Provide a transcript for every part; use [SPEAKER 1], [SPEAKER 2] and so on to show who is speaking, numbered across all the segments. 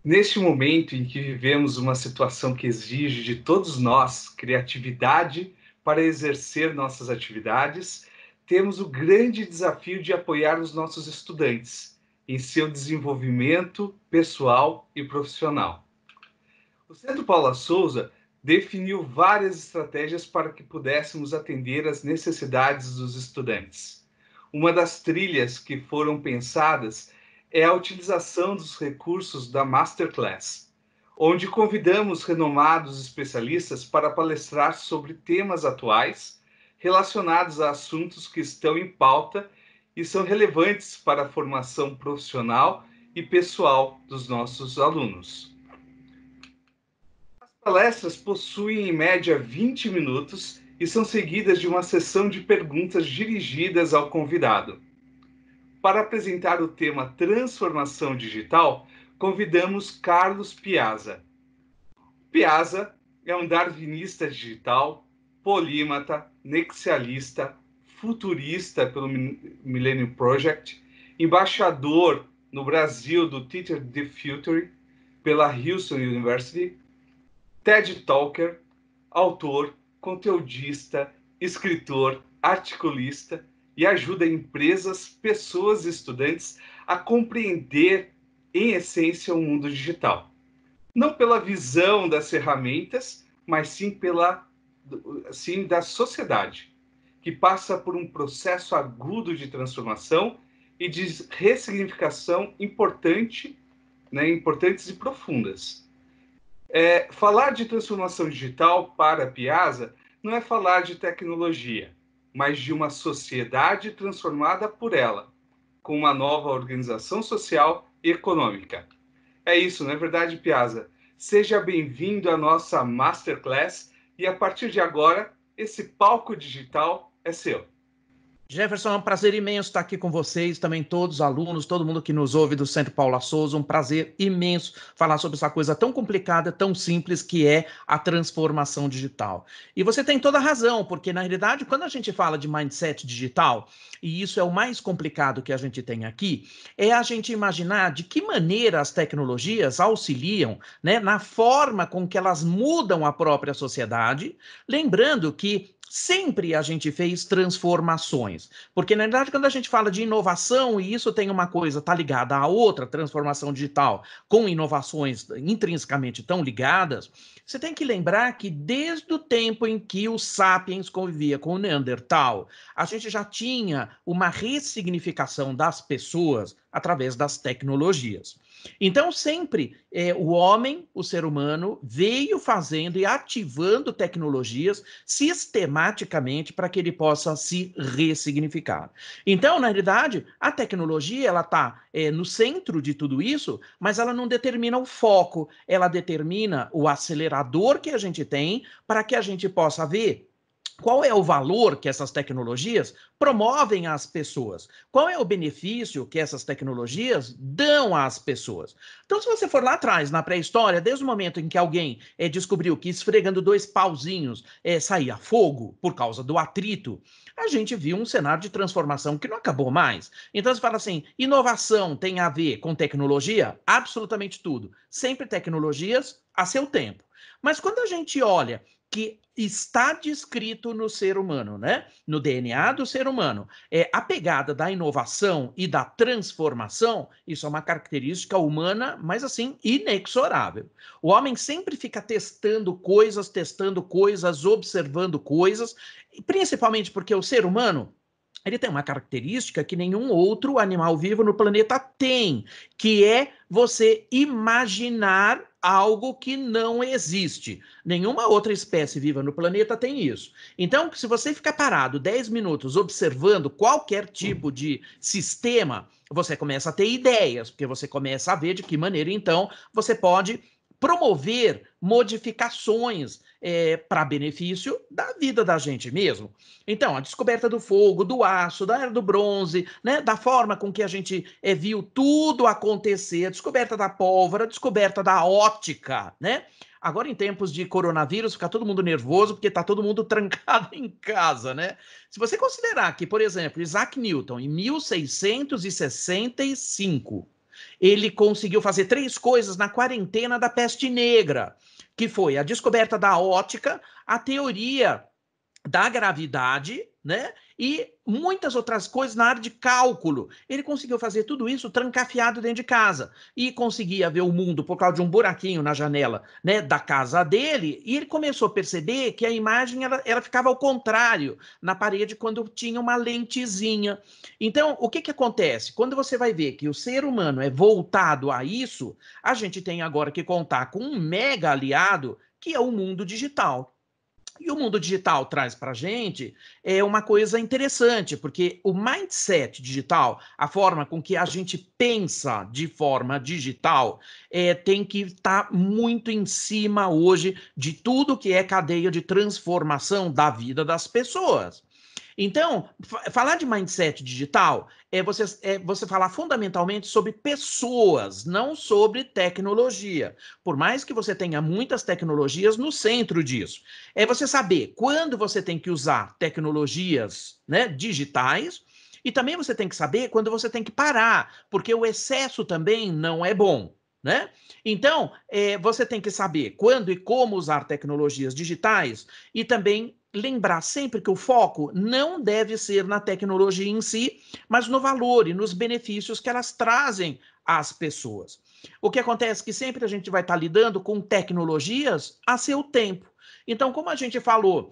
[SPEAKER 1] Neste momento em que vivemos uma situação que exige de todos nós criatividade para exercer nossas atividades, temos o grande desafio de apoiar os nossos estudantes em seu desenvolvimento pessoal e profissional. O Centro Paula Souza definiu várias estratégias para que pudéssemos atender às necessidades dos estudantes. Uma das trilhas que foram pensadas é a utilização dos recursos da Masterclass, onde convidamos renomados especialistas para palestrar sobre temas atuais relacionados a assuntos que estão em pauta e são relevantes para a formação profissional e pessoal dos nossos alunos. As palestras possuem em média 20 minutos e são seguidas de uma sessão de perguntas dirigidas ao convidado. Para apresentar o tema Transformação Digital, convidamos Carlos Piazza. Piazza é um darwinista digital, polímata, nexialista, futurista pelo Millennium Project, embaixador no Brasil do Teacher the Future pela Houston University, TED Talker, autor, conteudista, escritor, articulista e ajuda empresas, pessoas e estudantes a compreender, em essência, o mundo digital. Não pela visão das ferramentas, mas sim da sociedade, que passa por um processo agudo de transformação e de ressignificação importantes e profundas. Falar de transformação digital para Piazza não é falar de tecnologia, mas de uma sociedade transformada por ela, com uma nova organização social e econômica. É isso, não é verdade, Piazza? Seja bem-vindo à nossa Masterclass e, a partir de agora, esse palco digital é seu.
[SPEAKER 2] Jefferson, é um prazer imenso estar aqui com vocês, também todos os alunos, todo mundo que nos ouve do Centro Paula Souza, um prazer imenso falar sobre essa coisa tão complicada, tão simples que é a transformação digital. E você tem toda a razão, porque na realidade, quando a gente fala de mindset digital, e isso é o mais complicado que a gente tem aqui, é a gente imaginar de que maneira as tecnologias auxiliam, né, na forma com que elas mudam a própria sociedade, lembrando que sempre a gente fez transformações, porque na verdade quando a gente fala de inovação, e isso tem uma coisa, está ligada à outra, transformação digital, com inovações intrinsecamente tão ligadas, você tem que lembrar que desde o tempo em que o Sapiens convivia com o Neandertal, a gente já tinha uma ressignificação das pessoas através das tecnologias. Então, sempre o homem, o ser humano, veio fazendo e ativando tecnologias sistematicamente para que ele possa se ressignificar. Então, na realidade, a tecnologia ela está no centro de tudo isso, mas ela não determina o foco, ela determina o acelerador que a gente tem para que a gente possa ver qual é o valor que essas tecnologias promovem às pessoas? Qual é o benefício que essas tecnologias dão às pessoas? Então, se você for lá atrás, na pré-história, desde o momento em que alguém descobriu que esfregando dois pauzinhos saía fogo por causa do atrito, a gente viu um cenário de transformação que não acabou mais. Então, você fala assim, inovação tem a ver com tecnologia? Absolutamente tudo. Sempre tecnologias a seu tempo. Mas quando a gente olha que está descrito no ser humano, né? No DNA do ser humano, a pegada da inovação e da transformação, isso é uma característica humana, mas assim, inexorável. O homem sempre fica testando coisas, observando coisas, principalmente porque o ser humano, ele tem uma característica que nenhum outro animal vivo no planeta tem, que é você imaginar algo que não existe. Nenhuma outra espécie viva no planeta tem isso. Então, se você ficar parado 10 minutos observando qualquer tipo de sistema, você começa a ter ideias, porque você começa a ver de que maneira, então, você pode promover modificações para benefício da vida da gente mesmo. Então, a descoberta do fogo, do aço, da era do bronze, né, da forma com que a gente viu tudo acontecer, a descoberta da pólvora, a descoberta da ótica, né? Agora, em tempos de coronavírus, fica todo mundo nervoso porque está todo mundo trancado em casa, né? Se você considerar que, por exemplo, Isaac Newton, em 1665, Ele conseguiu fazer 3 coisas na quarentena da peste negra, que foi a descoberta da óptica, a teoria da gravidade, né? E muitas outras coisas na área de cálculo. Ele conseguiu fazer tudo isso trancafiado dentro de casa e conseguia ver o mundo por causa de um buraquinho na janela, né, da casa dele. E ele começou a perceber que a imagem ela ficava ao contrário na parede quando tinha uma lentezinha. Então, o que que acontece? Quando você vai ver que o ser humano é voltado a isso, a gente tem agora que contar com um mega aliado que é o mundo digital. E o mundo digital traz para a gente uma coisa interessante, porque o mindset digital, a forma com que a gente pensa de forma digital, tem que estar muito em cima hoje de tudo que é cadeia de transformação da vida das pessoas. Então, falar de mindset digital você falar fundamentalmente sobre pessoas, não sobre tecnologia. Por mais que você tenha muitas tecnologias no centro disso. É você saber quando você tem que usar tecnologias, né, digitais, e também você tem que saber quando você tem que parar, porque o excesso também não é bom. Né? Então, você tem que saber quando e como usar tecnologias digitais e também lembrar sempre que o foco não deve ser na tecnologia em si, mas no valor e nos benefícios que elas trazem às pessoas. O que acontece é que sempre a gente vai estar lidando com tecnologias a seu tempo. Então, como a gente falou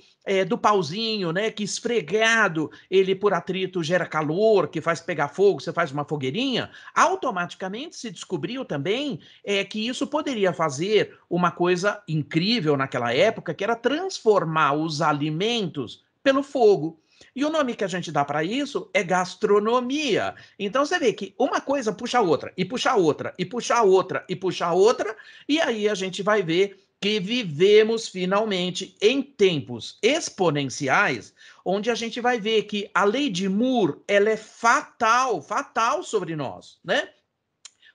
[SPEAKER 2] do pauzinho, né, que esfregado, ele por atrito gera calor, que faz pegar fogo, você faz uma fogueirinha, automaticamente se descobriu também que isso poderia fazer uma coisa incrível naquela época, que era transformar os alimentos pelo fogo. E o nome que a gente dá para isso é gastronomia. Então você vê que uma coisa puxa a outra, e puxa a outra, e puxa a outra, e puxa a outra, e aí a gente vai ver que vivemos finalmente em tempos exponenciais, onde a gente vai ver que a lei de Moore ela é fatal, fatal sobre nós, né?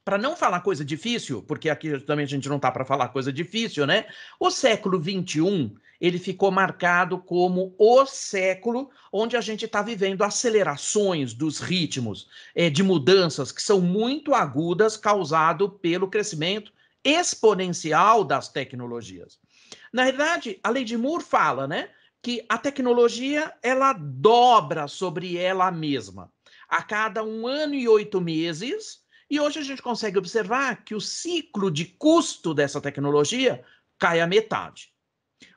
[SPEAKER 2] Para não falar coisa difícil, porque aqui também a gente não está para falar coisa difícil, né? O século XXI, ele ficou marcado como o século onde a gente está vivendo acelerações dos ritmos de mudanças que são muito agudas, causado pelo crescimento exponencial das tecnologias. Na verdade, a lei de Moore fala, né, que a tecnologia ela dobra sobre ela mesma. A cada 1 ano e 8 meses, e hoje a gente consegue observar que o ciclo de custo dessa tecnologia cai à metade.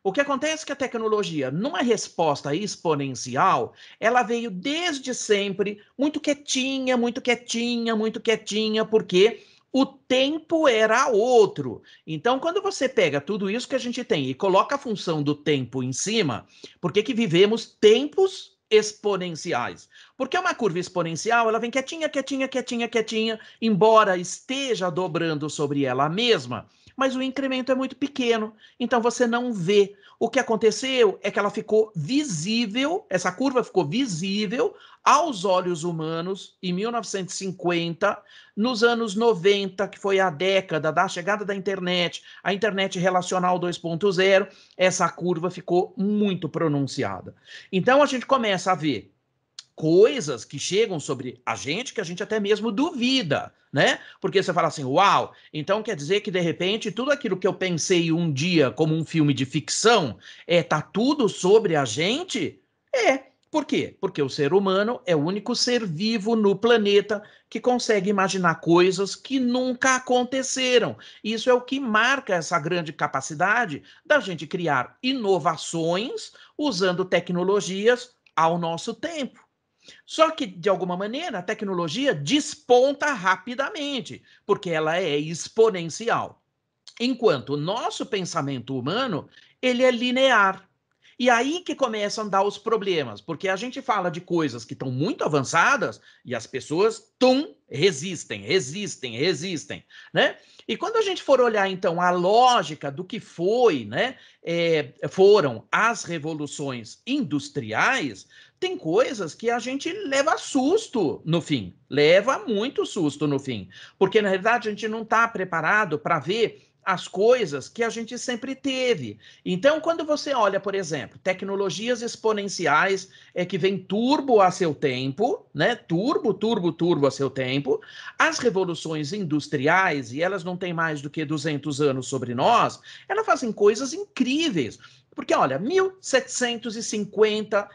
[SPEAKER 2] O que acontece é que a tecnologia, numa resposta exponencial, ela veio desde sempre muito quietinha, muito quietinha, muito quietinha, porque o tempo era outro. Então, quando você pega tudo isso que a gente tem e coloca a função do tempo em cima, por que que vivemos tempos exponenciais? Porque uma curva exponencial, ela vem quietinha, quietinha, quietinha, quietinha, embora esteja dobrando sobre ela mesma, mas o incremento é muito pequeno, então você não vê. O que aconteceu é que ela ficou visível, essa curva ficou visível aos olhos humanos em 1950, nos anos 90, que foi a década da chegada da internet, a internet relacional 2.0, essa curva ficou muito pronunciada. Então a gente começa a ver coisas que chegam sobre a gente que a gente até mesmo duvida, né? Porque você fala assim, uau, então quer dizer que de repente tudo aquilo que eu pensei um dia como um filme de ficção tá tudo sobre a gente? Por quê? Porque o ser humano é o único ser vivo no planeta que consegue imaginar coisas que nunca aconteceram. Isso é o que marca essa grande capacidade da gente criar inovações usando tecnologias ao nosso tempo. Só que, de alguma maneira, a tecnologia desponta rapidamente, porque ela é exponencial. Enquanto o nosso pensamento humano, ele é linear. E aí que começam a dar os problemas, porque a gente fala de coisas que estão muito avançadas e as pessoas, resistem, resistem, resistem, né? E quando a gente for olhar, então, a lógica do que foi, né, foram as revoluções industriais, tem coisas que a gente leva susto no fim, leva muito susto no fim, porque, na verdade, a gente não está preparado para ver as coisas que a gente sempre teve. Então, quando você olha, por exemplo, tecnologias exponenciais que vem turbo a seu tempo, né? Turbo a seu tempo. As revoluções industriais, e elas não têm mais do que 200 anos sobre nós, elas fazem coisas incríveis. Porque, olha, 1750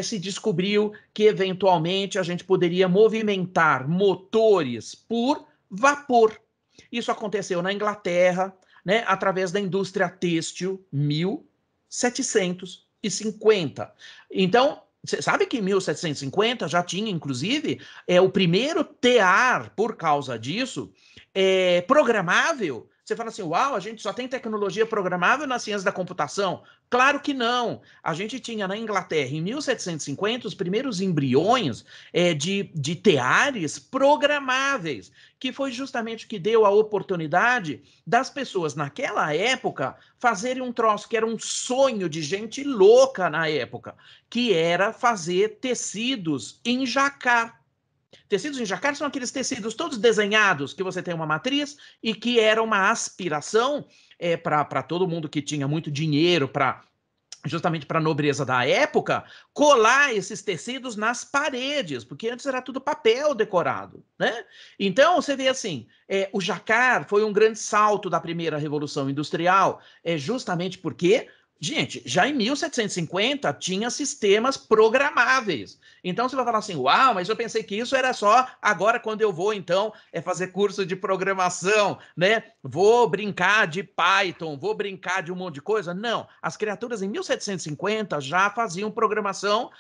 [SPEAKER 2] se descobriu que, eventualmente, a gente poderia movimentar motores por vapor. Isso aconteceu na Inglaterra, né, através da indústria têxtil, 1750. Então, você sabe que em 1750 já tinha, inclusive, o primeiro tear, por causa disso, programável. Você fala assim, uau, a gente só tem tecnologia programável na ciência da computação. Claro que não. A gente tinha na Inglaterra, em 1750, os primeiros embriões de teares programáveis, que foi justamente o que deu a oportunidade das pessoas, naquela época, fazerem um troço que era um sonho de gente louca na época, que era fazer tecidos em jacquard. Tecidos em jacquard são aqueles tecidos todos desenhados, que você tem uma matriz e que era uma aspiração para todo mundo que tinha muito dinheiro, justamente para a nobreza da época, colar esses tecidos nas paredes, porque antes era tudo papel decorado, né? Então, você vê assim, o jacquard foi um grande salto da primeira Revolução Industrial, justamente porque, gente, já em 1750 tinha sistemas programáveis. Então você vai falar assim, uau, mas eu pensei que isso era só agora quando eu vou, então, fazer curso de programação, né? Vou brincar de Python, vou brincar de um monte de coisa. Não, as criaturas em 1750 já faziam programação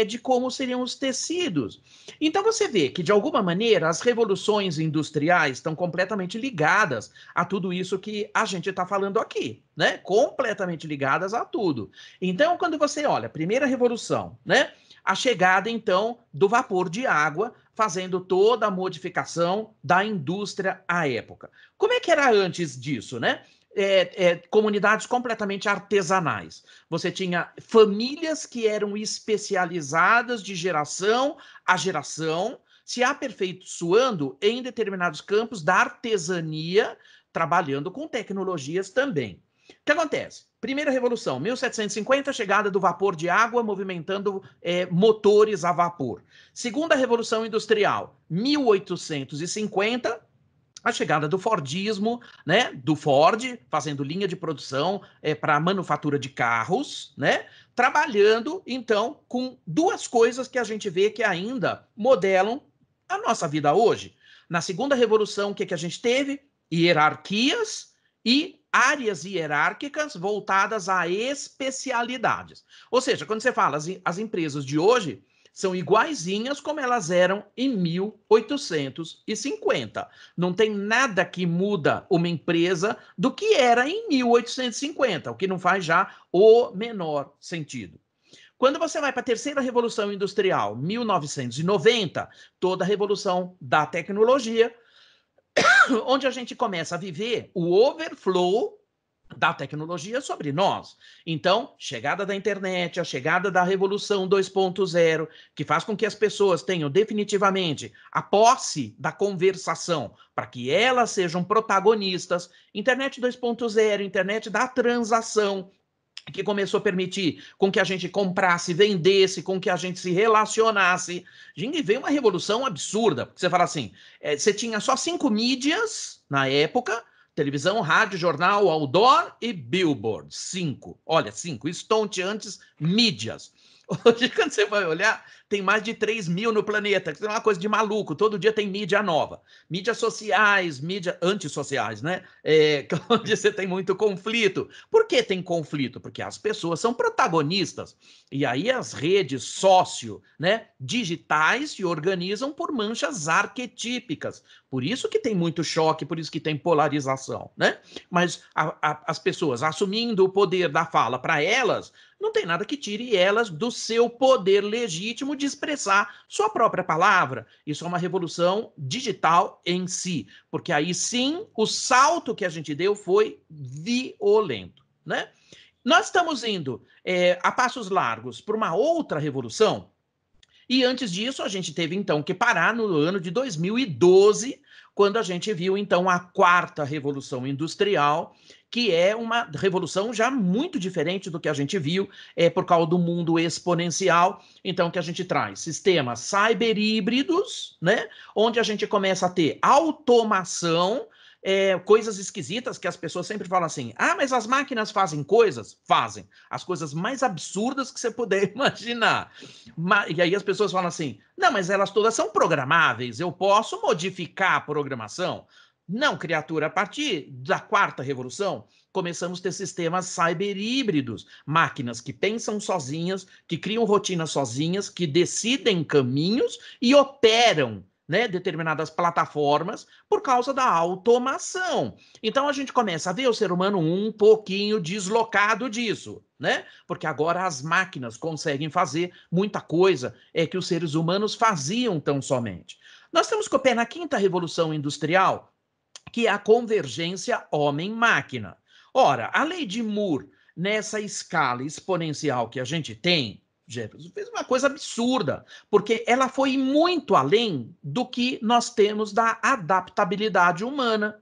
[SPEAKER 2] de como seriam os tecidos. Então você vê que, de alguma maneira, as revoluções industriais estão completamente ligadas a tudo isso que a gente está falando aqui, né? Completamente ligadas a tudo. Então, quando você olha, primeira revolução, né? A chegada, então, do vapor de água, fazendo toda a modificação da indústria à época. Como é que era antes disso, né? Comunidades completamente artesanais. Você tinha famílias que eram especializadas de geração a geração, se aperfeiçoando em determinados campos da artesania, trabalhando com tecnologias também. O que acontece? Primeira revolução, 1750, chegada do vapor de água, movimentando motores a vapor. Segunda revolução industrial, 1850, a chegada do Fordismo, né, do Ford, fazendo linha de produção para a manufatura de carros, né, trabalhando, então, com duas coisas que a gente vê que ainda modelam a nossa vida hoje. Na segunda revolução, o que a gente teve? Hierarquias e áreas hierárquicas voltadas a especialidades. Ou seja, quando você fala as empresas de hoje são iguaizinhas como elas eram em 1850. Não tem nada que muda uma empresa do que era em 1850, o que não faz já o menor sentido. Quando você vai para a terceira revolução industrial, 1990, toda a revolução da tecnologia, onde a gente começa a viver o overflow da tecnologia sobre nós. Então, chegada da internet, a chegada da revolução 2.0, que faz com que as pessoas tenham definitivamente a posse da conversação, para que elas sejam protagonistas. Internet 2.0, internet da transação, que começou a permitir com que a gente comprasse, vendesse, com que a gente se relacionasse. A gente veio uma revolução absurda, porque você fala assim, você tinha só 5 mídias na época: televisão, rádio, jornal, outdoor e billboard. 5. Olha, 5. Estonteantes mídias. Hoje, quando você vai olhar, tem mais de 3 mil no planeta. Isso é uma coisa de maluco. Todo dia tem mídia nova. Mídias sociais, mídias antissociais, né? Onde você tem muito conflito. Por que tem conflito? Porque as pessoas são protagonistas. E aí as redes né, digitais se organizam por manchas arquetípicas. Por isso que tem muito choque, por isso que tem polarização, né? Mas as pessoas assumindo o poder da fala para elas, não tem nada que tire elas do seu poder legítimo de expressar sua própria palavra. Isso é uma revolução digital em si, porque aí sim o salto que a gente deu foi violento, né? Nós estamos indo a passos largos para uma outra revolução. E antes disso, a gente teve, então, que parar no ano de 2012, quando a gente viu, então, a quarta revolução industrial, que é uma revolução já muito diferente do que a gente viu, por causa do mundo exponencial. Então, que a gente traz sistemas cyber-híbridos, né? Onde a gente começa a ter automação, coisas esquisitas que as pessoas sempre falam assim, mas as máquinas fazem coisas? Fazem. As coisas mais absurdas que você puder imaginar. E aí as pessoas falam assim, não, mas elas todas são programáveis, eu posso modificar a programação? Não, criatura, a partir da quarta revolução, começamos a ter sistemas cyber-híbridos, máquinas que pensam sozinhas, que criam rotinas sozinhas, que decidem caminhos e operam, né, determinadas plataformas por causa da automação. Então a gente começa a ver o ser humano um pouquinho deslocado disso, né? Porque agora as máquinas conseguem fazer muita coisa que os seres humanos faziam tão somente. Nós temos que o pé na quinta revolução industrial, que é a convergência homem-máquina. Ora, a lei de Moore, nessa escala exponencial que a gente tem, Jefferson, fez uma coisa absurda, porque ela foi muito além do que nós temos da adaptabilidade humana.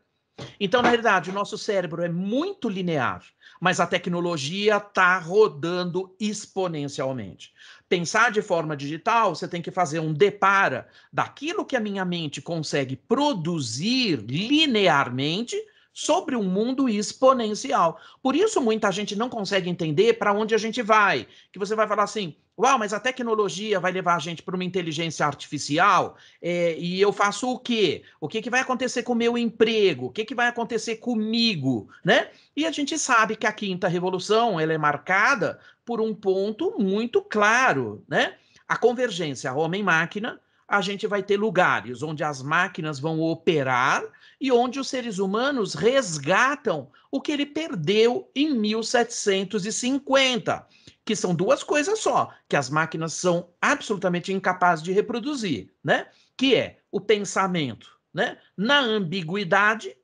[SPEAKER 2] Então, na realidade, o nosso cérebro é muito linear, mas a tecnologia está rodando exponencialmente. Pensar de forma digital, você tem que fazer um depara daquilo que a minha mente consegue produzir linearmente sobre um mundo exponencial. Por isso, muita gente não consegue entender para onde a gente vai. Que você vai falar assim, uau, mas a tecnologia vai levar a gente para uma inteligência artificial e eu faço o quê? O que vai acontecer com o meu emprego? O que vai acontecer comigo? Né? E a gente sabe que a quinta revolução ela é marcada por um ponto muito claro, né? A convergência homem-máquina, a gente vai ter lugares onde as máquinas vão operar e onde os seres humanos resgatam o que ele perdeu em 1750, que são duas coisas só, que as máquinas são absolutamente incapazes de reproduzir, né? Que é o pensamento, né? Na ambiguidade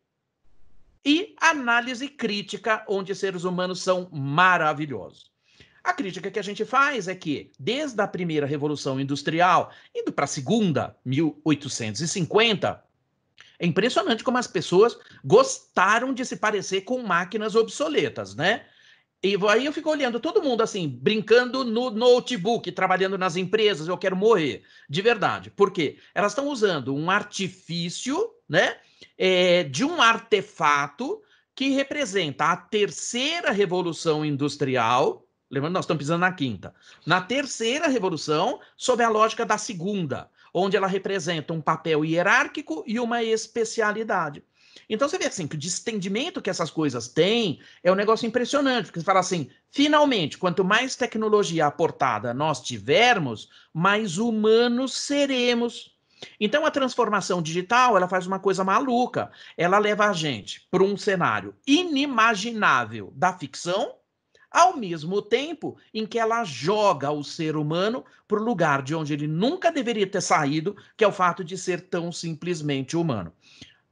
[SPEAKER 2] e análise crítica, onde seres humanos são maravilhosos. A crítica que a gente faz é que, desde a primeira Revolução Industrial, indo para a segunda, 1850, é impressionante como as pessoas gostaram de se parecer com máquinas obsoletas, né? E aí eu fico olhando todo mundo assim, brincando no notebook, trabalhando nas empresas, eu quero morrer, de verdade. Por quê? Elas estão usando um artifício, né, de um artefato que representa a terceira revolução industrial. Lembrando, nós estamos pisando na quinta. Na terceira revolução, sob a lógica da segunda, onde ela representa um papel hierárquico e uma especialidade. Então você vê assim que o distendimento que essas coisas têm é um negócio impressionante, porque você fala assim, finalmente, quanto mais tecnologia aportada nós tivermos, mais humanos seremos. Então a transformação digital, ela faz uma coisa maluca, ela leva a gente para um cenário inimaginável da ficção, ao mesmo tempo em que ela joga o ser humano para o lugar de onde ele nunca deveria ter saído, que é o fato de ser tão simplesmente humano.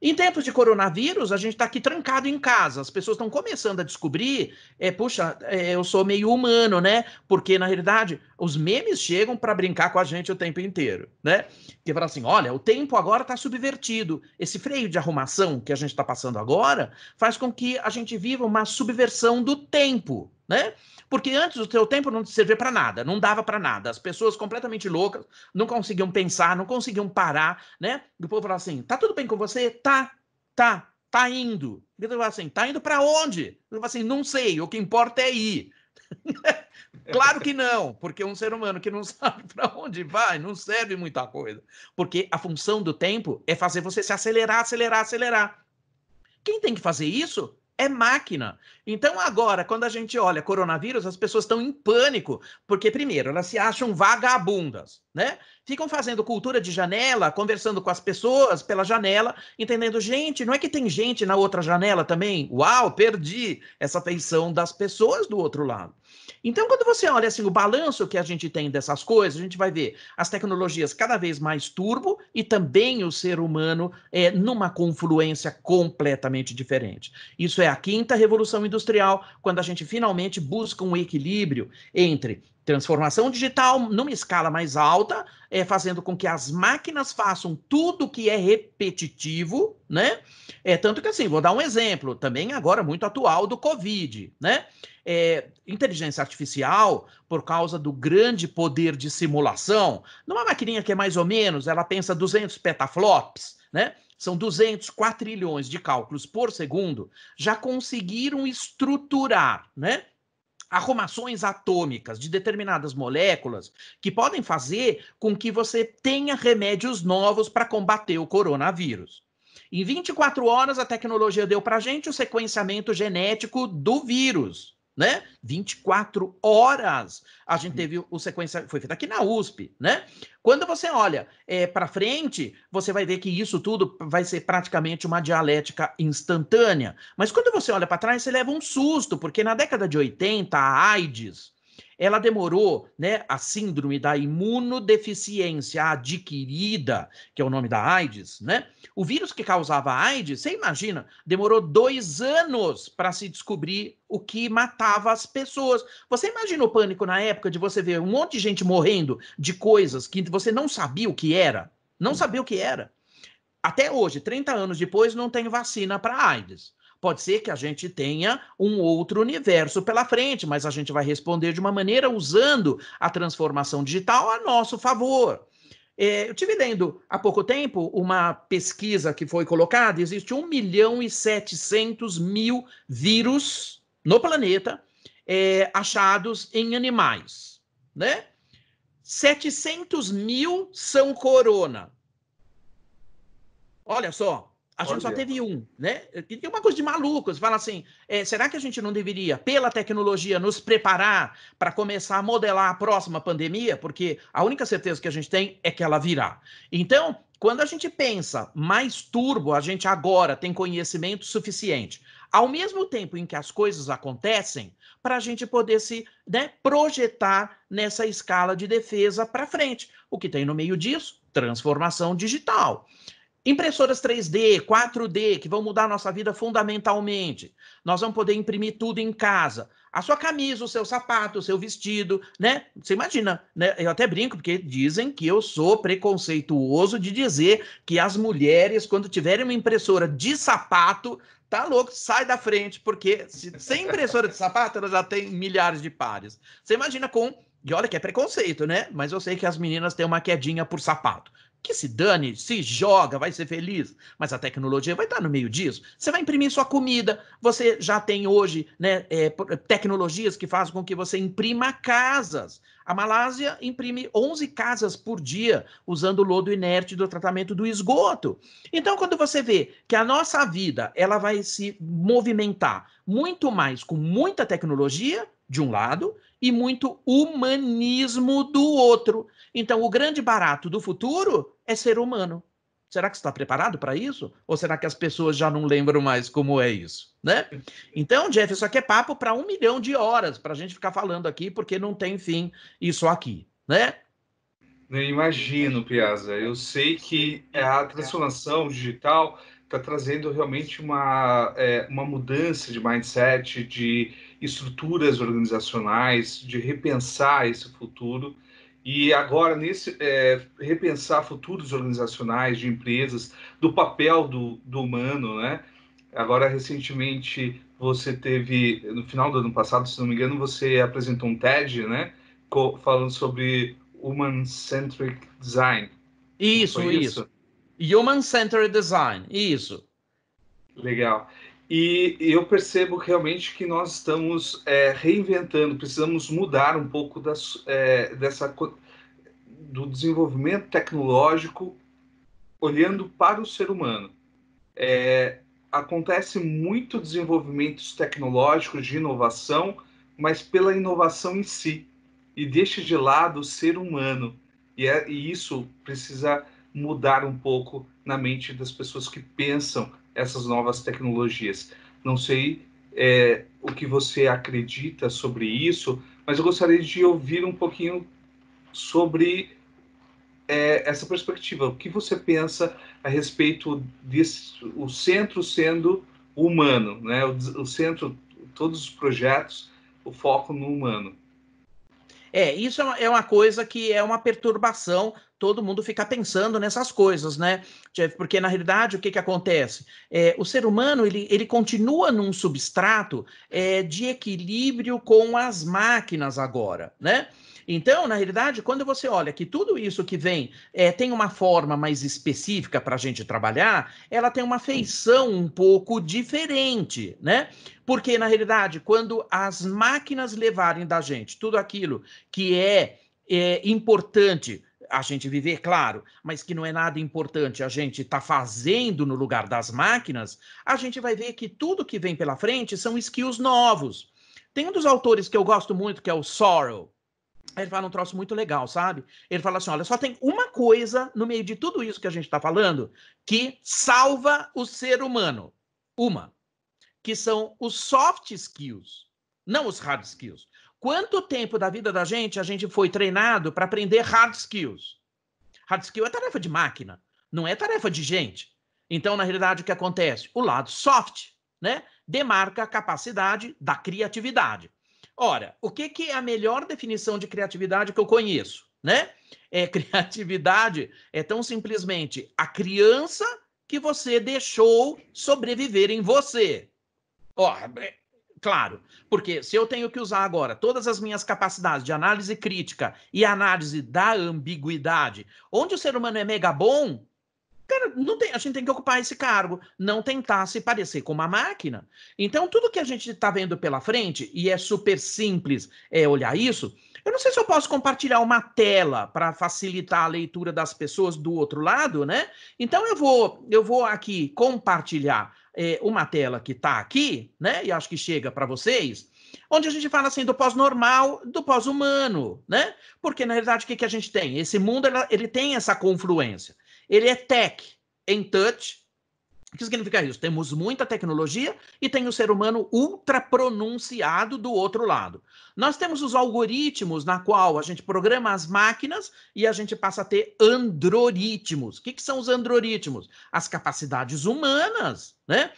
[SPEAKER 2] Em tempos de coronavírus, a gente está aqui trancado em casa. As pessoas estão começando a descobrir, puxa, eu sou meio humano, né? Porque, na realidade, os memes chegam para brincar com a gente o tempo inteiro, né? Que fala assim, olha, o tempo agora está subvertido. Esse freio de arrumação que a gente está passando agora faz com que a gente viva uma subversão do tempo, né? Porque antes o teu tempo não servia para nada, não dava para nada. As pessoas completamente loucas não conseguiam pensar, não conseguiam parar, né? O povo falava assim, tá tudo bem com você? Tá indo. Ele falava assim, tá indo para onde? Ele falava assim, não sei, o que importa é ir. Claro que não, porque um ser humano que não sabe para onde vai não serve muita coisa. Porque a função do tempo é fazer você se acelerar, acelerar, acelerar. Quem tem que fazer isso é máquina. Então, agora, quando a gente olha coronavírus, as pessoas estão em pânico, porque, primeiro, elas se acham vagabundas, né? Ficam fazendo cultura de janela, conversando com as pessoas pela janela, entendendo, gente, não é que tem gente na outra janela também? Uau, perdi essa feição das pessoas do outro lado. Então, quando você olha assim, o balanço que a gente tem dessas coisas, a gente vai ver as tecnologias cada vez mais turbo e também o ser humano numa confluência completamente diferente. Isso é a quinta revolução industrial, quando a gente finalmente busca um equilíbrio entre Transformação digital numa escala mais alta, fazendo com que as máquinas façam tudo que é repetitivo, né? Tanto que assim, vou dar um exemplo, também agora muito atual do Covid, né? Inteligência artificial, por causa do grande poder de simulação, numa maquininha que é mais ou menos, ela pensa 200 petaflops, né? São 200 quatrilhões de cálculos por segundo, já conseguiram estruturar, né? Arrumações atômicas de determinadas moléculas que podem fazer com que você tenha remédios novos para combater o coronavírus. Em 24 horas, a tecnologia deu para a gente o sequenciamento genético do vírus, né? 24 horas a gente teve o sequenciamento, foi feito aqui na USP, né? Quando você olha para frente, você vai ver que isso tudo vai ser praticamente uma dialética instantânea. Mas quando você olha para trás, você leva um susto, porque na década de 80, a AIDS, ela demorou, né, a síndrome da imunodeficiência adquirida, que é o nome da AIDS, né? O vírus que causava AIDS, você imagina, demorou 2 anos para se descobrir o que matava as pessoas. Você imagina o pânico na época de você ver um monte de gente morrendo de coisas que você não sabia o que era? Não sabia o que era. Até hoje, 30 anos depois, não tem vacina para AIDS. Pode ser que a gente tenha um outro universo pela frente, mas a gente vai responder de uma maneira usando a transformação digital a nosso favor. Eu tive lendo há pouco tempo uma pesquisa que foi colocada, existe 1.700.000 vírus no planeta achados em animais, né? 700.000 são corona. Olha só, a gente só teve um, né? E tem uma coisa de maluco, você fala assim, será que a gente não deveria, pela tecnologia, nos preparar para começar a modelar a próxima pandemia? Porque a única certeza que a gente tem é que ela virá. Então, quando a gente pensa mais turbo, a gente agora tem conhecimento suficiente, ao mesmo tempo em que as coisas acontecem, para a gente poder se, né, projetar nessa escala de defesa para frente. O que tem no meio disso? Transformação digital. Impressoras 3D, 4D, que vão mudar a nossa vida fundamentalmente. Nós vamos poder imprimir tudo em casa. A sua camisa, o seu sapato, o seu vestido, né? Você imagina, né? Eu até brinco, porque dizem que eu sou preconceituoso de dizer que as mulheres, quando tiverem uma impressora de sapato, tá louco, sai da frente, porque sem impressora de sapato, ela já tem milhares de pares. Você imagina com... E olha que é preconceito, né? Mas eu sei que as meninas têm uma quedinha por sapato. Que se dane, se joga, vai ser feliz. Mas a tecnologia vai estar no meio disso. Você vai imprimir sua comida. Você já tem hoje, né, tecnologias que fazem com que você imprima casas. A Malásia imprime 11 casas por dia usando o lodo inerte do tratamento do esgoto. Então, quando você vê que a nossa vida ela vai se movimentar muito mais com muita tecnologia, de um lado, e muito humanismo do outro. Então, o grande barato do futuro é ser humano. Será que você está preparado para isso? Ou será que as pessoas já não lembram mais como é isso, né? Então, Jeff, isso aqui é papo para 1 milhão de horas para a gente ficar falando aqui, porque não tem fim isso aqui, né?
[SPEAKER 1] Eu imagino, Piazza. Eu sei que a transformação digital está trazendo realmente uma mudança de mindset, de estruturas organizacionais, de repensar esse futuro. E agora, nesse repensar futuros organizacionais de empresas, do papel do humano, né? Agora, recentemente, você teve, no final do ano passado, se não me engano, você apresentou um TED, né? Falando sobre Human-Centric Design. Não foi
[SPEAKER 2] Isso.
[SPEAKER 1] isso?
[SPEAKER 2] Human-Centered Design, isso.
[SPEAKER 1] Legal. E eu percebo realmente que nós estamos reinventando, precisamos mudar um pouco do desenvolvimento tecnológico olhando para o ser humano. Acontece muito desenvolvimentos tecnológicos de inovação, mas pela inovação em si, e deixa de lado o ser humano. E isso precisa mudar um pouco na mente das pessoas que pensam essas novas tecnologias. Não sei o que você acredita sobre isso, mas eu gostaria de ouvir um pouquinho sobre essa perspectiva. O que você pensa a respeito disso, o centro sendo humano, né? O centro, todos os projetos, o foco no humano.
[SPEAKER 2] Isso é uma coisa que é uma perturbação, todo mundo fica pensando nessas coisas, né, Jeff? Porque, na realidade, o que acontece? O ser humano, ele continua num substrato de equilíbrio com as máquinas agora, né? Então, na realidade, quando você olha que tudo isso que vem tem uma forma mais específica para a gente trabalhar, ela tem uma feição um pouco diferente, né? Porque, na realidade, quando as máquinas levarem da gente tudo aquilo que é importante a gente viver, claro, mas que não é nada importante a gente tá fazendo no lugar das máquinas, a gente vai ver que tudo que vem pela frente são skills novos. Tem um dos autores que eu gosto muito, que é o Sorrell. Ele fala um troço muito legal, sabe? Ele fala assim, olha, só tem uma coisa no meio de tudo isso que a gente está falando que salva o ser humano. Uma, que são os soft skills, não os hard skills. Quanto tempo da vida da gente a gente foi treinado para aprender hard skills? Hard skill é tarefa de máquina, não é tarefa de gente. Então, na realidade, o que acontece? O lado soft, né, demarca a capacidade da criatividade. Ora, o que é a melhor definição de criatividade que eu conheço, né? Criatividade é tão simplesmente a criança que você deixou sobreviver em você. Ó, claro, porque se eu tenho que usar agora todas as minhas capacidades de análise crítica e análise da ambiguidade, onde o ser humano é mega bom, cara, não tem, a gente tem que ocupar esse cargo, não tentar se parecer com uma máquina. Então, tudo que a gente está vendo pela frente, e é super simples olhar isso, eu não sei se eu posso compartilhar uma tela para facilitar a leitura das pessoas do outro lado, né? Então, eu vou aqui compartilhar uma tela que está aqui, né? E acho que chega para vocês, onde a gente fala assim do pós-normal, do pós-humano, né? Porque, na realidade, o que a gente tem? Esse mundo, ele tem essa confluência. Ele é tech em touch. O que significa isso? Temos muita tecnologia e tem o ser humano ultra pronunciado do outro lado. Nós temos os algoritmos na qual a gente programa as máquinas e a gente passa a ter androritmos. O que são os androritmos? As capacidades humanas, né?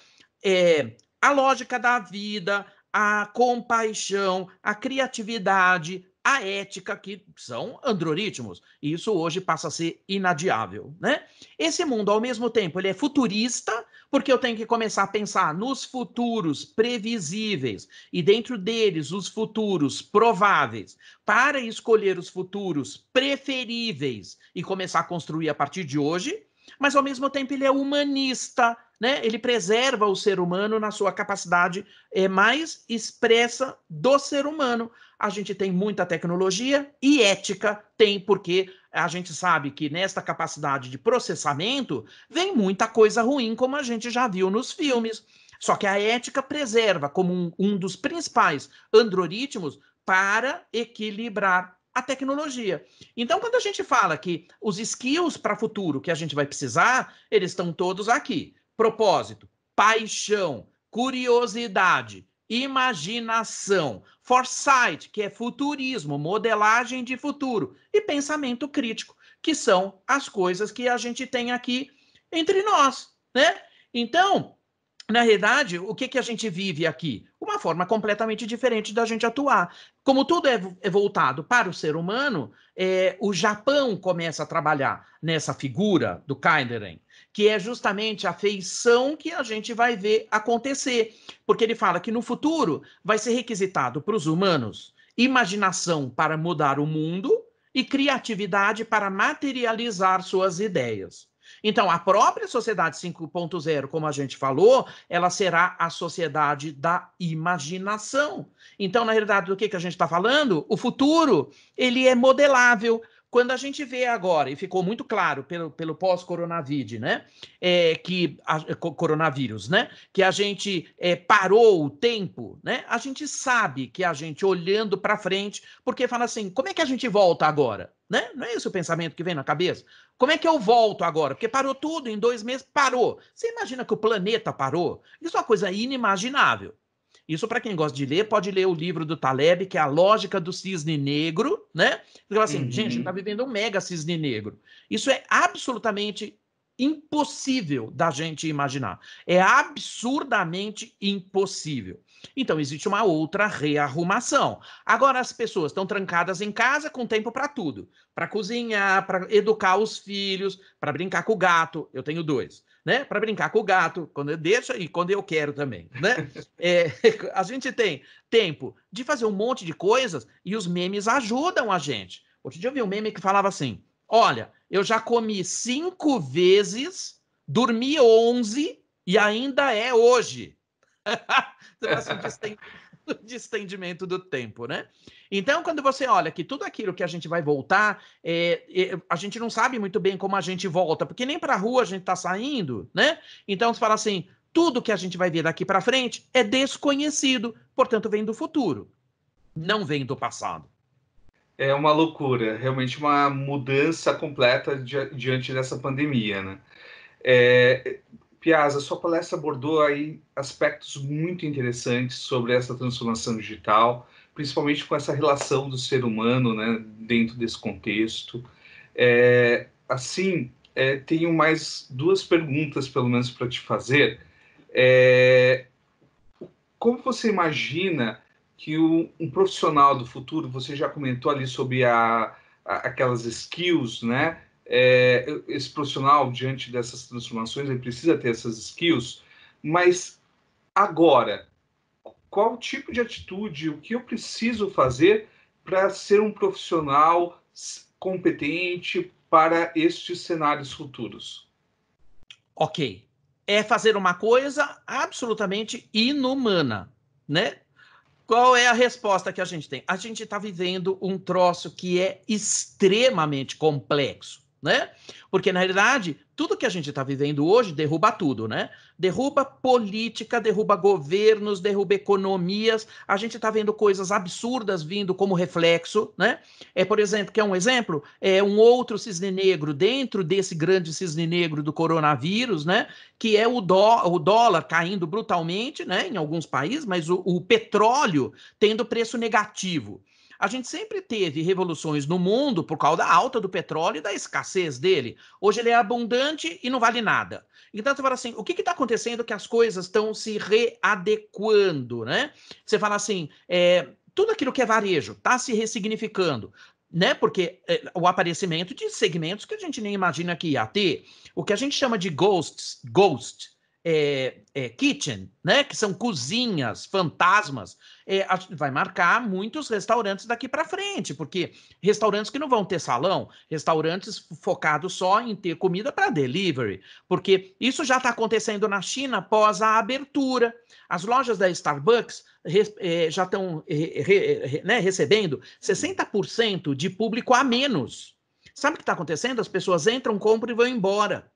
[SPEAKER 2] A lógica da vida, a compaixão, a criatividade, a ética, que são androritmos. E isso hoje passa a ser inadiável, né? Esse mundo, ao mesmo tempo, ele é futurista, porque eu tenho que começar a pensar nos futuros previsíveis e dentro deles os futuros prováveis, para escolher os futuros preferíveis e começar a construir a partir de hoje, mas ao mesmo tempo ele é humanista, né? Ele preserva o ser humano na sua capacidade mais expressa do ser humano. A gente tem muita tecnologia e ética tem, porque a gente sabe que nesta capacidade de processamento vem muita coisa ruim, como a gente já viu nos filmes. Só que a ética preserva como um dos principais androritmos para equilibrar a tecnologia. Então, quando a gente fala que os skills para o futuro que a gente vai precisar, eles estão todos aqui. Propósito, paixão, curiosidade, imaginação, foresight, que é futurismo, modelagem de futuro, e pensamento crítico, que são as coisas que a gente tem aqui entre nós, né? Então, na realidade, o que a gente vive aqui? Uma forma completamente diferente da gente atuar. Como tudo é voltado para o ser humano, o Japão começa a trabalhar nessa figura do Kinderen, que é justamente a feição que a gente vai ver acontecer. Porque ele fala que no futuro vai ser requisitado para os humanos imaginação para mudar o mundo e criatividade para materializar suas ideias. Então, a própria sociedade 5.0, como a gente falou, ela será a sociedade da imaginação. Então, na realidade, do que a gente está falando? O futuro, ele é modelável. Quando a gente vê agora, e ficou muito claro pelo pós-coronavírus, né? Coronavírus, né? Que a gente parou o tempo, né? A gente sabe que a gente olhando para frente, porque fala assim, como é que a gente volta agora? Né? Não é esse o pensamento que vem na cabeça? Como é que eu volto agora? Porque parou tudo, em 2 meses parou. Você imagina que o planeta parou? Isso é uma coisa inimaginável. Isso, para quem gosta de ler, pode ler o livro do Taleb, que é A Lógica do Cisne Negro, né? Ele fala assim, gente, a gente está vivendo um mega cisne negro. Isso é absolutamente impossível da gente imaginar. É absurdamente impossível. Então, existe uma outra rearrumação. Agora, as pessoas estão trancadas em casa com tempo para tudo. Para cozinhar, para educar os filhos, para brincar com o gato. Eu tenho 2. Né? Para brincar com o gato, quando eu deixo e quando eu quero também. Né? A gente tem tempo de fazer um monte de coisas e os memes ajudam a gente. Outro dia eu vi um meme que falava assim, olha, eu já comi 5 vezes, dormi 11 e ainda é hoje. Assim, de estendimento do tempo, né? Então, quando você olha que tudo aquilo que a gente vai voltar, a gente não sabe muito bem como a gente volta, porque nem para a rua a gente está saindo, né? Então, você fala assim, tudo que a gente vai ver daqui para frente é desconhecido, portanto, vem do futuro, não vem do passado.
[SPEAKER 1] É uma loucura, realmente uma mudança completa diante dessa pandemia, né? Piazza, sua palestra abordou aí aspectos muito interessantes sobre essa transformação digital, principalmente com essa relação do ser humano, né, dentro desse contexto. Tenho mais 2 perguntas, pelo menos, para te fazer. Como você imagina que um profissional do futuro, você já comentou ali sobre aquelas skills, né? Esse profissional, diante dessas transformações, ele precisa ter essas skills, mas agora, qual tipo de atitude, o que eu preciso fazer para ser um profissional competente para estes cenários futuros?
[SPEAKER 2] Ok. É fazer uma coisa absolutamente inumana, né? Qual é a resposta que a gente tem? A gente está vivendo um troço que é extremamente complexo, né? Porque, na realidade, tudo que a gente está vivendo hoje derruba tudo, né? Derruba política, derruba governos, derruba economias. A gente está vendo coisas absurdas vindo como reflexo, né? Por exemplo, que é um exemplo, um outro cisne negro dentro desse grande cisne negro do coronavírus, né? Que é o dólar caindo brutalmente, né? Em alguns países, mas o petróleo tendo preço negativo. A gente sempre teve revoluções no mundo por causa da alta do petróleo e da escassez dele. Hoje ele é abundante e não vale nada. Então você fala assim, o que está acontecendo que as coisas estão se readequando, né? Você fala assim, tudo aquilo que é varejo está se ressignificando, né? Porque o aparecimento de segmentos que a gente nem imagina que ia ter, o que a gente chama de ghost kitchen, né? Que são cozinhas, fantasmas, vai marcar muitos restaurantes daqui para frente, porque restaurantes que não vão ter salão, restaurantes focados só em ter comida para delivery, porque isso já está acontecendo na China após a abertura. As lojas da Starbucks já estão né, recebendo 60% de público a menos. Sabe o que está acontecendo? As pessoas entram, compram e vão embora.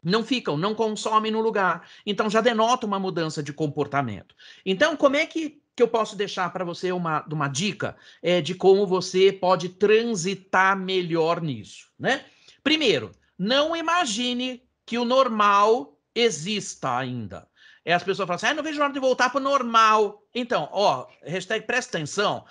[SPEAKER 2] Não ficam, não consomem no lugar. Então já denota uma mudança de comportamento. Então, como é que eu posso deixar para você uma dica de como você pode transitar melhor nisso, né? Primeiro, não imagine que o normal exista ainda. As pessoas falam assim, não vejo hora de voltar para o normal. Então, hashtag presta atenção,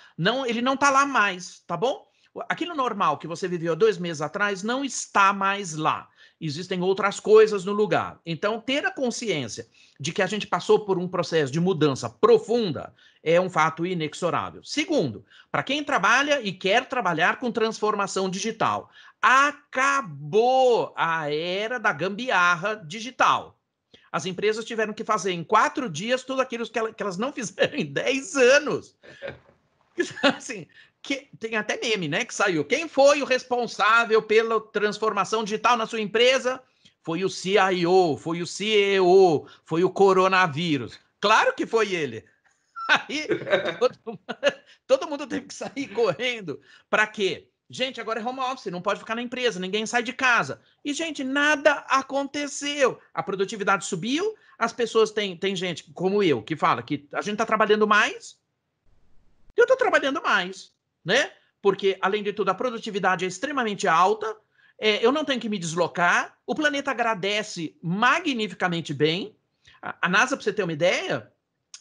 [SPEAKER 2] ele não está lá mais, tá bom? Aquilo normal que você viveu 2 meses atrás não está mais lá. Existem outras coisas no lugar. Então, ter a consciência de que a gente passou por um processo de mudança profunda é um fato inexorável. Segundo, para quem trabalha e quer trabalhar com transformação digital, acabou a era da gambiarra digital. As empresas tiveram que fazer em 4 dias tudo aquilo que elas não fizeram em 10 anos. Assim, tem até meme, né, que saiu. Quem foi o responsável pela transformação digital na sua empresa? Foi o CIO, foi o CEO, foi o coronavírus. Claro que foi ele. Aí todo mundo teve que sair correndo. Para quê? Gente, agora é home office, não pode ficar na empresa, ninguém sai de casa. E, gente, nada aconteceu. A produtividade subiu, as pessoas tem gente como eu que fala que a gente está trabalhando mais. Eu estou trabalhando mais, né? Porque, além de tudo, a produtividade é extremamente alta, eu não tenho que me deslocar, o planeta agradece magnificamente bem. A NASA, para você ter uma ideia,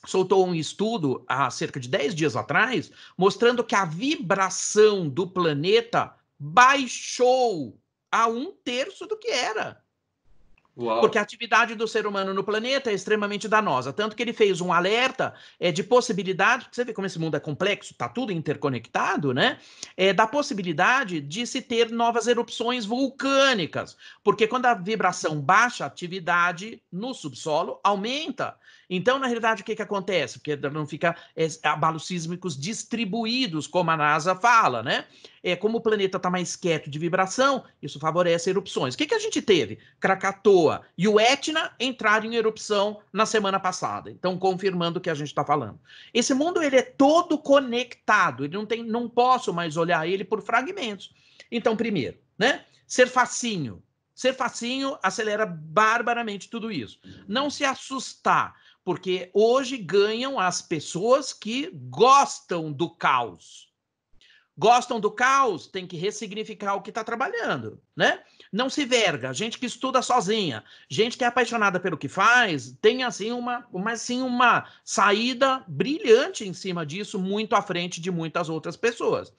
[SPEAKER 2] soltou um estudo há cerca de 10 dias atrás, mostrando que a vibração do planeta baixou a 1/3 do que era. Porque a atividade do ser humano no planeta é extremamente danosa, tanto que ele fez um alerta de possibilidade, você vê como esse mundo é complexo, está tudo interconectado, né? Da possibilidade de se ter novas erupções vulcânicas, porque quando a vibração baixa, a atividade no subsolo aumenta. Então, na realidade, o que acontece? Porque não fica abalos sísmicos distribuídos, como a NASA fala, né? Como o planeta está mais quieto de vibração, isso favorece erupções. O que a gente teve? Krakatoa e o Etna entraram em erupção na semana passada. Então, confirmando o que a gente está falando. Esse mundo ele é todo conectado. Ele não posso mais olhar ele por fragmentos. Então, primeiro, né? Ser facinho. Ser facinho acelera barbaramente tudo isso. Não se assustar, porque hoje ganham as pessoas que gostam do caos. Gostam do caos, tem que ressignificar o que está trabalhando, né? Não se verga, gente que estuda sozinha, gente que é apaixonada pelo que faz, tem assim uma saída brilhante em cima disso, muito à frente de muitas outras pessoas.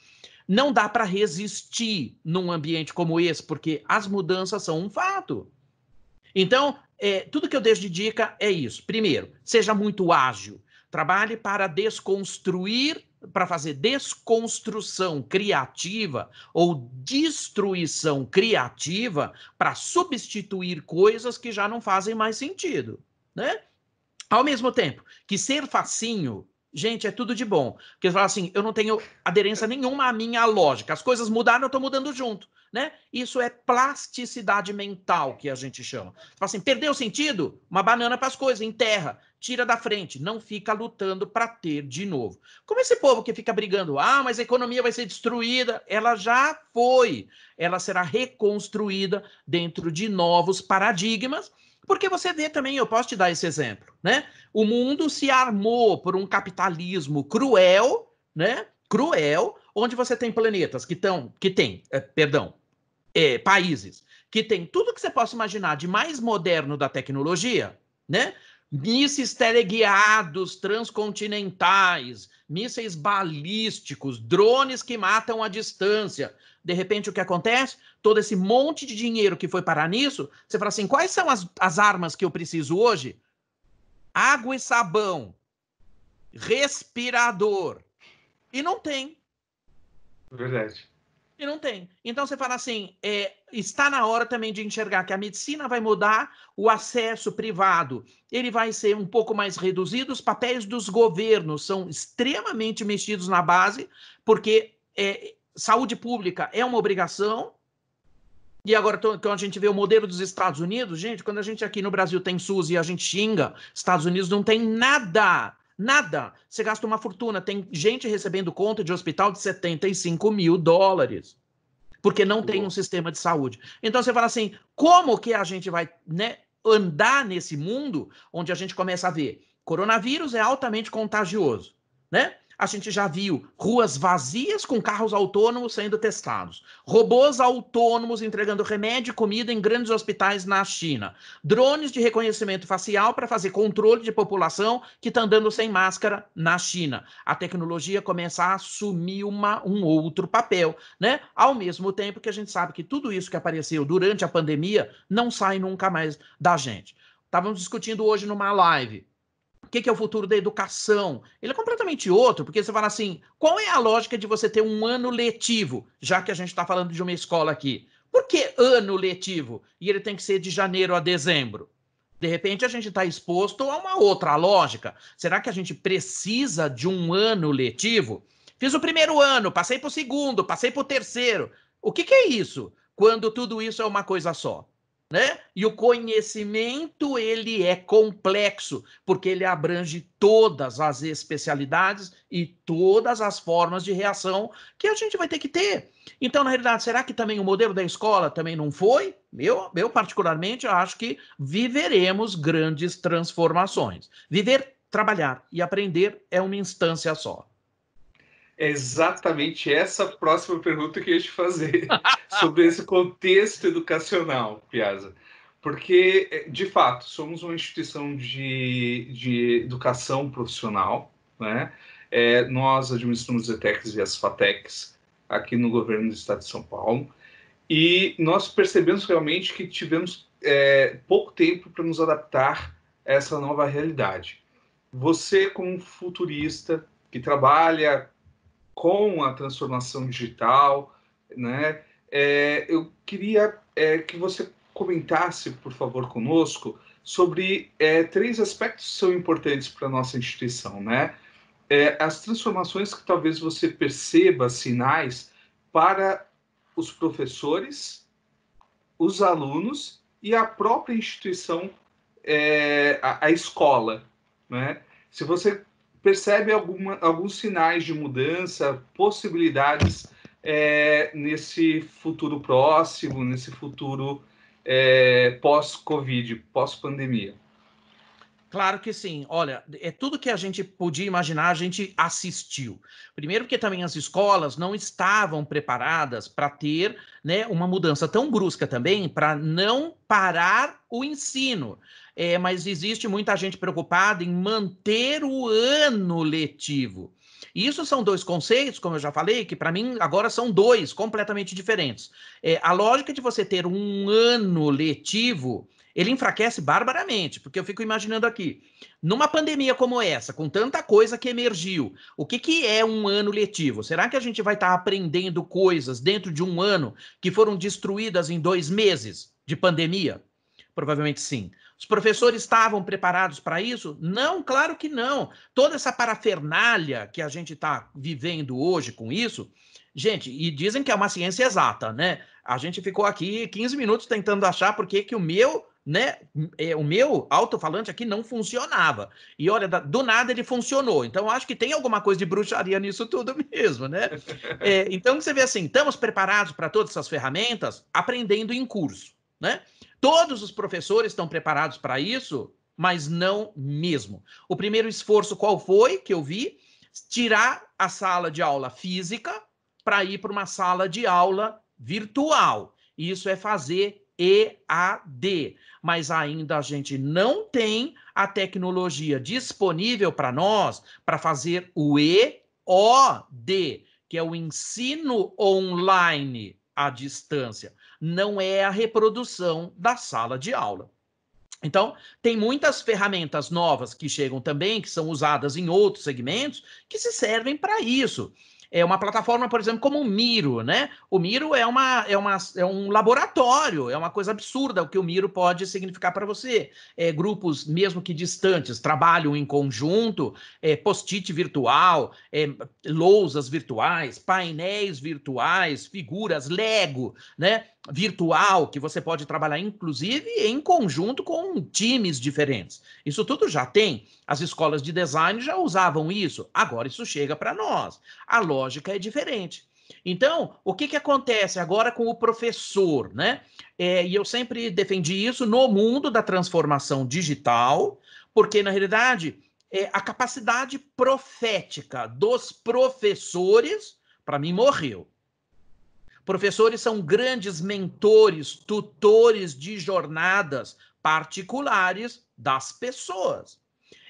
[SPEAKER 2] Não dá para resistir num ambiente como esse, porque as mudanças são um fato. Então, tudo que eu deixo de dica é isso. Primeiro, seja muito ágil. Trabalhe para desconstruir, para fazer desconstrução criativa ou destruição criativa para substituir coisas que já não fazem mais sentido, né? Ao mesmo tempo que ser facinho, gente, é tudo de bom. Porque você fala assim, eu não tenho aderência nenhuma à minha lógica. As coisas mudaram, eu estou mudando junto, né? Isso é plasticidade mental que a gente chama. Você fala assim, perdeu o sentido? Uma banana para as coisas, enterra, tira da frente, não fica lutando para ter de novo. Como esse povo que fica brigando, mas a economia vai ser destruída, ela já foi. Ela será reconstruída dentro de novos paradigmas. Porque você vê também, eu posso te dar esse exemplo, né? O mundo se armou por um capitalismo cruel, né? Cruel, onde você tem planetas países que tem tudo que você possa imaginar de mais moderno da tecnologia, né? Mísseis teleguiados transcontinentais, mísseis balísticos, drones que matam à distância. De repente, o que acontece? Todo esse monte de dinheiro que foi parar nisso, você fala assim, quais são as armas que eu preciso hoje? Água e sabão, respirador. E não tem.
[SPEAKER 1] Verdade.
[SPEAKER 2] E não tem. Então você fala assim, está na hora também de enxergar que a medicina vai mudar, o acesso privado ele vai ser um pouco mais reduzido, os papéis dos governos são extremamente mexidos na base, porque saúde pública é uma obrigação. E agora, quando a gente vê o modelo dos Estados Unidos, gente, quando a gente aqui no Brasil tem SUS e a gente xinga, Estados Unidos não tem nada. Nada. Você gasta uma fortuna. Tem gente recebendo conta de hospital de $75 mil, porque não tem um sistema de saúde. Então você fala assim, como que a gente vai, né, andar nesse mundo onde a gente começa a ver coronavírus é altamente contagioso, né? A gente já viu ruas vazias com carros autônomos sendo testados, robôs autônomos entregando remédio e comida em grandes hospitais na China, drones de reconhecimento facial para fazer controle de população que está andando sem máscara na China. A tecnologia começa a assumir um outro papel, né? Ao mesmo tempo que a gente sabe que tudo isso que apareceu durante a pandemia não sai nunca mais da gente. Estávamos discutindo hoje numa live. O que é o futuro da educação? Ele é completamente outro, porque você fala assim, qual é a lógica de você ter um ano letivo, já que a gente está falando de uma escola aqui? Por que ano letivo? E ele tem que ser de janeiro a dezembro? De repente a gente está exposto a uma outra lógica. Será que a gente precisa de um ano letivo? Fiz o primeiro ano, passei para o segundo, passei para o terceiro. O que é isso? Quando tudo isso é uma coisa só, né? E o conhecimento ele é complexo, porque ele abrange todas as especialidades e todas as formas de reação que a gente vai ter que ter. Então, na realidade, será que também o modelo da escola também não foi? Eu particularmente, acho que viveremos grandes transformações. Viver, trabalhar e aprender é uma instância só.
[SPEAKER 1] É exatamente essa próxima pergunta que eu ia te fazer, sobre esse contexto educacional, Piazza. Porque, de fato, somos uma instituição de educação profissional, né? Nós administramos as ETECs e as FATECs aqui no governo do Estado de São Paulo, E nós percebemos realmente que tivemos pouco tempo para nos adaptar a essa nova realidade. Você, como futurista, que trabalha com a transformação digital, né? Eu queria que você comentasse, por favor, conosco sobre 3 aspectos que são importantes para a nossa instituição, né? As transformações que talvez você perceba sinais para os professores, os alunos e a própria instituição, a escola, né? Se você percebe alguns sinais de mudança, possibilidades nesse futuro próximo, nesse futuro pós-Covid, pós-pandemia.
[SPEAKER 2] Claro que sim. Olha, tudo que a gente podia imaginar, a gente assistiu. Primeiro porque também as escolas não estavam preparadas para ter, né, uma mudança tão brusca também, para não parar o ensino. Mas existe muita gente preocupada em manter o ano letivo. E isso são 2 conceitos, como eu já falei, que para mim agora são 2 completamente diferentes. A lógica de você ter um ano letivo, ele enfraquece barbaramente, porque eu fico imaginando aqui, numa pandemia como essa, com tanta coisa que emergiu, o que é um ano letivo? Será que a gente vai estar aprendendo coisas dentro de um ano que foram destruídas em 2 meses de pandemia? Provavelmente sim. Os professores estavam preparados para isso? Não, claro que não. Toda essa parafernália que a gente está vivendo hoje com isso, gente, e dizem que é uma ciência exata, né? A gente ficou aqui 15 minutos tentando achar por que o meu, né, o meu alto-falante aqui não funcionava. E olha, do nada ele funcionou. Então, acho que tem alguma coisa de bruxaria nisso tudo mesmo, né? Então, você vê assim, estamos preparados para todas essas ferramentas? Aprendendo em curso, né? Todos os professores estão preparados para isso, mas não mesmo. O primeiro esforço qual foi, que eu vi? Tirar a sala de aula física para ir para uma sala de aula virtual. Isso é fazer EAD, mas ainda a gente não tem a tecnologia disponível para nós para fazer o EOD, que é o ensino online à distância. Não é a reprodução da sala de aula. Então, tem muitas ferramentas novas que chegam também, que são usadas em outros segmentos, que se servem para isso. É uma plataforma, por exemplo, como o Miro, né? O Miro é um laboratório, é uma coisa absurda o que o Miro pode significar para você. Grupos, mesmo que distantes, trabalham em conjunto, post-it virtual, lousas virtuais, painéis virtuais, figuras, Lego, né? Virtual, que você pode trabalhar, inclusive, em conjunto com times diferentes. Isso tudo já tem. As escolas de design já usavam isso. Agora isso chega para nós. A lógica é diferente. Então, o que acontece agora com o professor, né? E eu sempre defendi isso no mundo da transformação digital, porque, na realidade, a capacidade profética dos professores, para mim, morreu. Professores são grandes mentores, tutores de jornadas particulares das pessoas.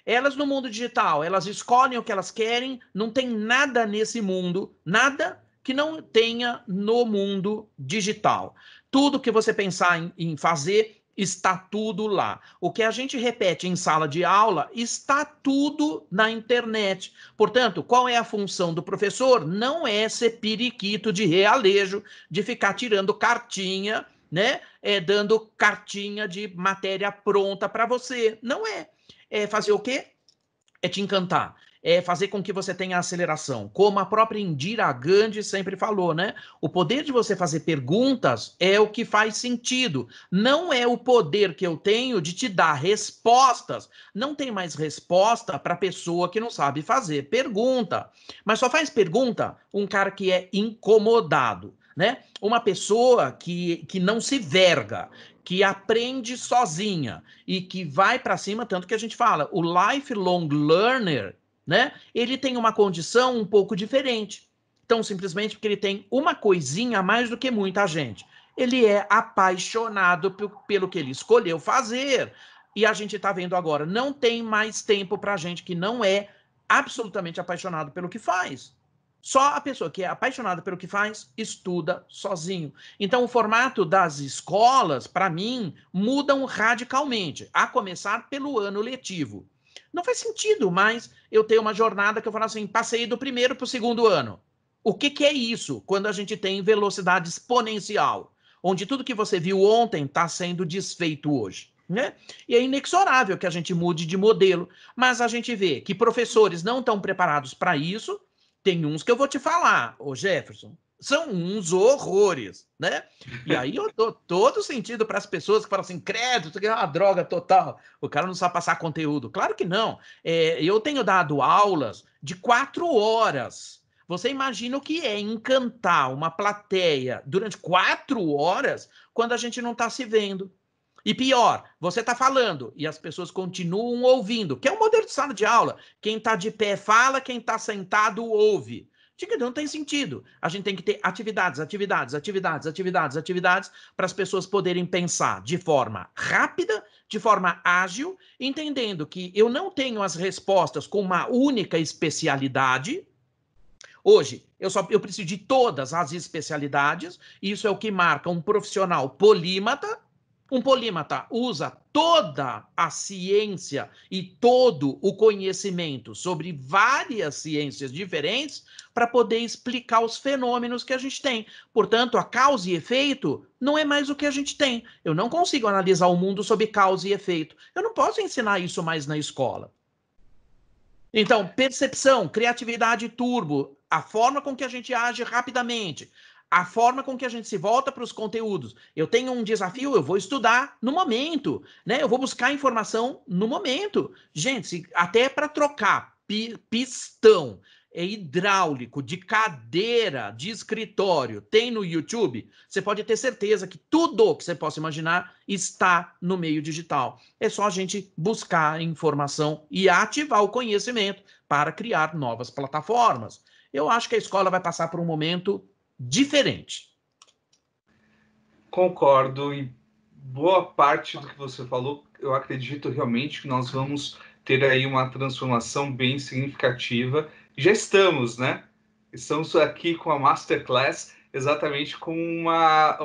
[SPEAKER 2] Elas no mundo digital, elas escolhem o que elas querem, não tem nada nesse mundo, nada que não tenha no mundo digital. Tudo que você pensar em fazer, está tudo lá. O que a gente repete em sala de aula está tudo na internet. Portanto, qual é a função do professor? Não é ser periquito de realejo, de ficar tirando cartinha, né? Dando cartinha de matéria pronta para você. Não é. É fazer o quê? É te encantar, é fazer com que você tenha aceleração. Como a própria Indira Gandhi sempre falou, né? O poder de você fazer perguntas é o que faz sentido. Não é o poder que eu tenho de te dar respostas. Não tem mais resposta para pessoa que não sabe fazer pergunta. Mas só faz pergunta um cara que é incomodado, né? Uma pessoa que não se verga, que aprende sozinha e que vai para cima, tanto que a gente fala, o lifelong learner, né? Ele tem uma condição um pouco diferente. Então, simplesmente porque ele tem uma coisinha a mais do que muita gente. Ele é apaixonado pelo que ele escolheu fazer. E a gente está vendo agora, não tem mais tempo para gente que não é absolutamente apaixonado pelo que faz. Só a pessoa que é apaixonada pelo que faz, estuda sozinho. Então, o formato das escolas, para mim, mudam radicalmente, a começar pelo ano letivo. Não faz sentido mais eu ter uma jornada que eu falo assim, passei do primeiro para o segundo ano. O que é isso quando a gente tem velocidade exponencial? Onde tudo que você viu ontem está sendo desfeito hoje. Né? E é inexorável que a gente mude de modelo, mas a gente vê que professores não estão preparados para isso. Tem uns que eu vou te falar, ô Jefferson, são uns horrores, né? E aí eu dou todo sentido para as pessoas que falam assim, credo, isso aqui é uma droga total, o cara não sabe passar conteúdo. Claro que não. Eu tenho dado aulas de 4 horas. Você imagina o que é encantar uma plateia durante 4 horas quando a gente não está se vendo. E pior, você está falando e as pessoas continuam ouvindo, que é o modelo de sala de aula. Quem está de pé fala, quem está sentado ouve. Diga, não tem sentido. A gente tem que ter atividades para as pessoas poderem pensar de forma rápida, de forma ágil, entendendo que eu não tenho as respostas com uma única especialidade. Hoje, eu preciso de todas as especialidades, e isso é o que marca um profissional polímata. Um polímata usa toda a ciência e todo o conhecimento sobre várias ciências diferentes para poder explicar os fenômenos que a gente tem. Portanto, a causa e efeito não é mais o que a gente tem. Eu não consigo analisar o mundo sob causa e efeito. Eu não posso ensinar isso mais na escola. Então, percepção, criatividade turbo, a forma com que a gente age rapidamente, a forma com que a gente se volta para os conteúdos. Eu tenho um desafio, eu vou estudar no momento, né? Eu vou buscar informação no momento. Gente, até para trocar pistão hidráulico de cadeira de escritório tem no YouTube, você pode ter certeza que tudo que você possa imaginar está no meio digital. É só a gente buscar informação e ativar o conhecimento para criar novas plataformas. Eu acho que a escola vai passar por um momento diferente.
[SPEAKER 1] Concordo, e boa parte do que você falou, eu acredito realmente que nós vamos ter aí uma transformação bem significativa. Já estamos, né? Estamos aqui com a Masterclass exatamente com uma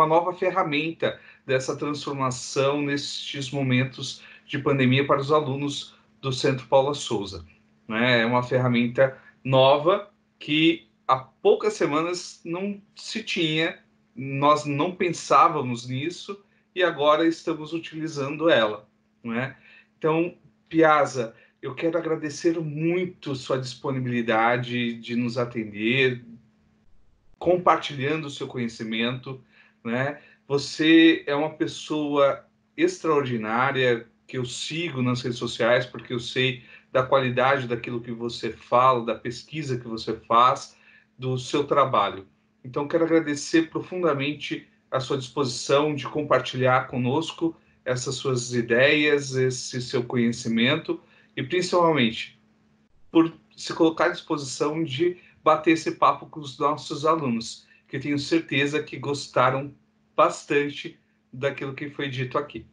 [SPEAKER 1] nova ferramenta dessa transformação nestes momentos de pandemia para os alunos do Centro Paula Souza. Né? É uma ferramenta nova que há poucas semanas não se tinha, nós não pensávamos nisso e agora estamos utilizando ela, não é? Então, Piazza, eu quero agradecer muito sua disponibilidade de nos atender, compartilhando o seu conhecimento, né? Você é uma pessoa extraordinária que eu sigo nas redes sociais porque eu sei da qualidade daquilo que você fala, da pesquisa que você faz, do seu trabalho. Então, quero agradecer profundamente a sua disposição de compartilhar conosco essas suas ideias, esse seu conhecimento e, principalmente, por se colocar à disposição de bater esse papo com os nossos alunos, que eu tenho certeza que gostaram bastante daquilo que foi dito aqui.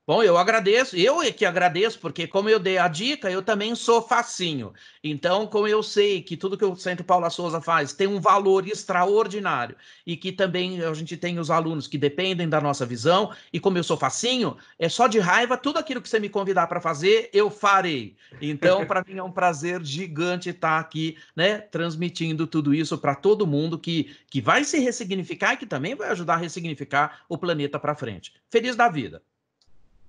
[SPEAKER 2] Bom, eu agradeço, eu é que agradeço, porque como eu dei a dica, eu também sou facinho. Então, como eu sei que tudo que o Centro Paula Souza faz tem um valor extraordinário e que também a gente tem os alunos que dependem da nossa visão, e como eu sou facinho, é só de raiva, tudo aquilo que você me convidar para fazer, eu farei. Então, para mim é um prazer gigante estar aqui, né, transmitindo tudo isso para todo mundo que vai se ressignificar e que também vai ajudar a ressignificar o planeta para frente. Feliz da vida.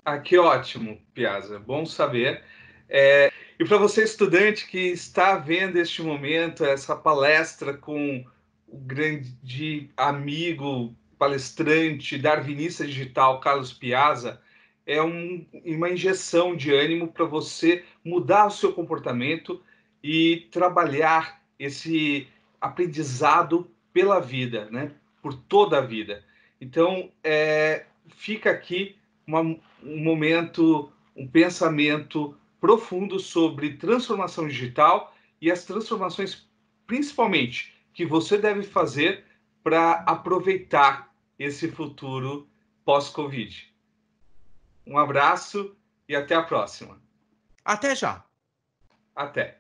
[SPEAKER 1] Ah, que ótimo, Piazza, bom saber. E para você, estudante que está vendo este momento, essa palestra com o grande amigo, palestrante, darwinista digital, Carlos Piazza, é uma injeção de ânimo para você mudar o seu comportamento e trabalhar esse aprendizado pela vida, né? Por toda a vida. Então, fica aqui um momento, um pensamento profundo sobre transformação digital e as transformações, principalmente, que você deve fazer para aproveitar esse futuro pós-Covid. Um abraço e até a próxima.
[SPEAKER 2] Até já.
[SPEAKER 1] Até.